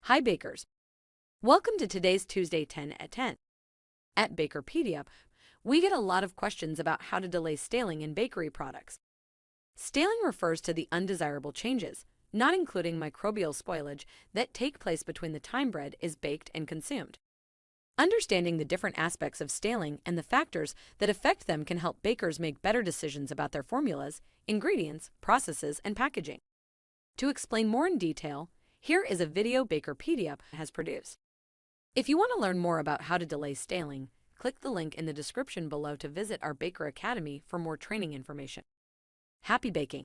Hi bakers! Welcome to today's Tuesday 10 at 10. At Bakerpedia, we get a lot of questions about how to delay staling in bakery products. Staling refers to the undesirable changes, not including microbial spoilage, that take place between the time bread is baked and consumed. Understanding the different aspects of staling and the factors that affect them can help bakers make better decisions about their formulas, ingredients, processes, and packaging. To explain more in detail, here is a video Bakerpedia has produced. If you want to learn more about how to delay staling, click the link in the description below to visit our Baker Academy for more training information. Happy baking!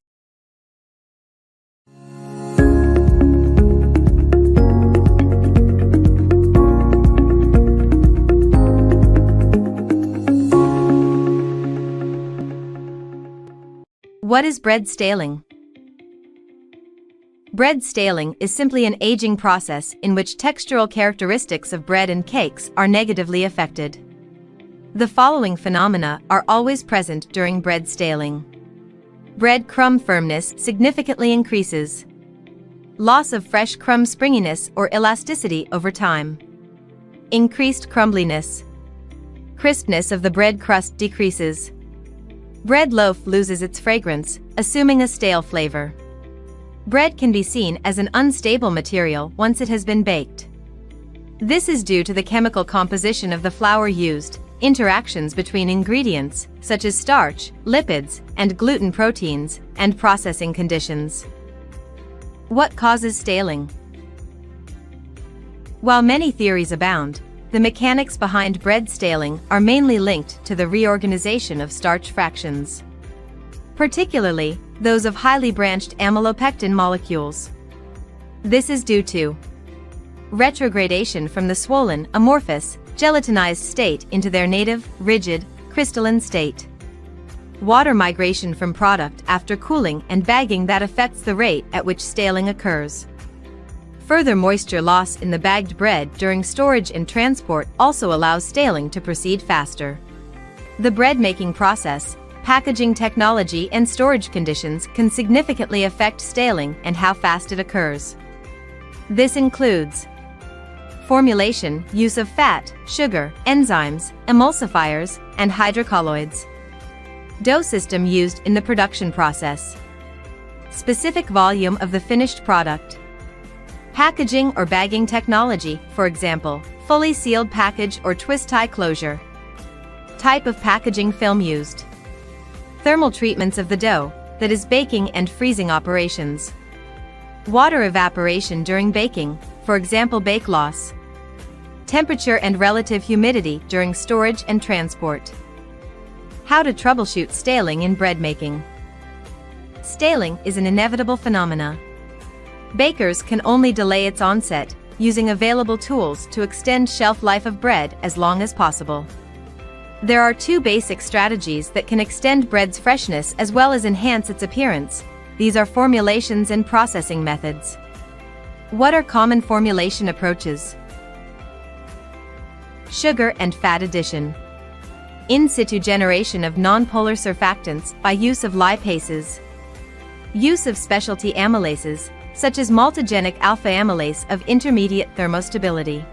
What is bread staling? Bread staling is simply an aging process in which textural characteristics of bread and cakes are negatively affected. The following phenomena are always present during bread staling. Bread crumb firmness significantly increases. Loss of fresh crumb springiness or elasticity over time. Increased crumbliness. Crispness of the bread crust decreases. Bread loaf loses its fragrance, assuming a stale flavor. Bread can be seen as an unstable material once it has been baked. This is due to the chemical composition of the flour used, interactions between ingredients, such as starch, lipids, and gluten proteins, and processing conditions. What causes staling? While many theories abound, the mechanics behind bread staling are mainly linked to the reorganization of starch fractions, particularly those of highly branched amylopectin molecules. This is due to retrogradation from the swollen, amorphous, gelatinized state into their native, rigid, crystalline state. Water migration from product after cooling and bagging that affects the rate at which staling occurs. Further moisture loss in the bagged bread during storage and transport also allows staling to proceed faster. The bread-making process, packaging technology, and storage conditions can significantly affect staling and how fast it occurs. This includes formulation, use of fat, sugar, enzymes, emulsifiers, and hydrocolloids. Dough system used in the production process. Specific volume of the finished product. Packaging or bagging technology, for example, fully sealed package or twist-tie closure. Type of packaging film used. Thermal treatments of the dough, that is baking and freezing operations. Water evaporation during baking, for example bake loss. Temperature and relative humidity during storage and transport. How to troubleshoot staling in bread making. Staling is an inevitable phenomena. Bakers can only delay its onset, using available tools to extend shelf life of bread as long as possible. There are two basic strategies that can extend bread's freshness as well as enhance its appearance. These are formulations and processing methods. What are common formulation approaches? Sugar and fat addition. In situ generation of nonpolar surfactants by use of lipases. Use of specialty amylases, such as maltogenic alpha amylase of intermediate thermostability.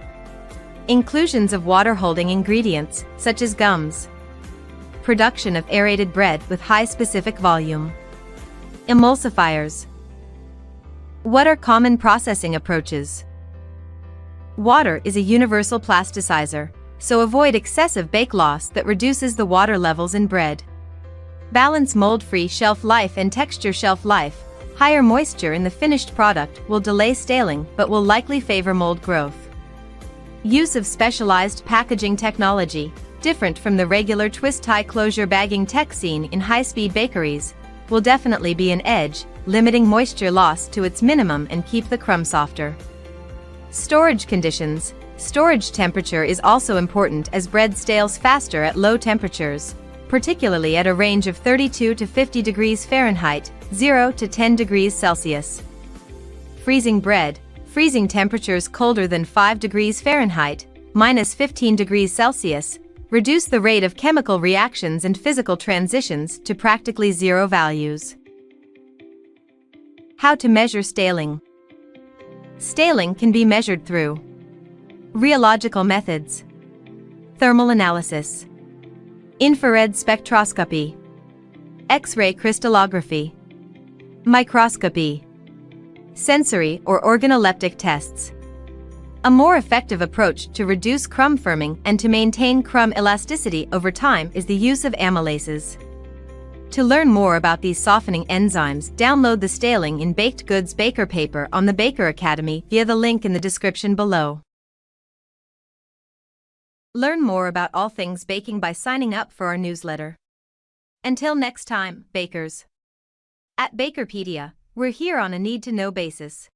Inclusions of water-holding ingredients, such as gums. Production of aerated bread with high specific volume. Emulsifiers. What are common processing approaches? Water is a universal plasticizer, so avoid excessive bake loss that reduces the water levels in bread. Balance mold-free shelf life and texture shelf life. Higher moisture in the finished product will delay staling but will likely favor mold growth. Use of specialized packaging technology, different from the regular twist-tie closure bagging tech seen in high-speed bakeries, will definitely be an edge, limiting moisture loss to its minimum and keep the crumb softer. Storage conditions. Storage temperature is also important as bread stales faster at low temperatures, particularly at a range of 32 to 50 degrees Fahrenheit, 0 to 10 degrees Celsius. Freezing bread. Freezing temperatures colder than 5 degrees Fahrenheit, minus 15 degrees Celsius, reduce the rate of chemical reactions and physical transitions to practically zero values. How to measure staling. Staling can be measured through rheological methods, thermal analysis, infrared spectroscopy, X-ray crystallography, microscopy, sensory or organoleptic tests. A more effective approach to reduce crumb firming and to maintain crumb elasticity over time is the use of amylases. To learn more about these softening enzymes, download the Staling in Baked Goods Baker paper on the Baker Academy via the link in the description below. Learn more about all things baking by signing up for our newsletter. Until next time, bakers. At Bakerpedia, we're here on a need-to-know basis.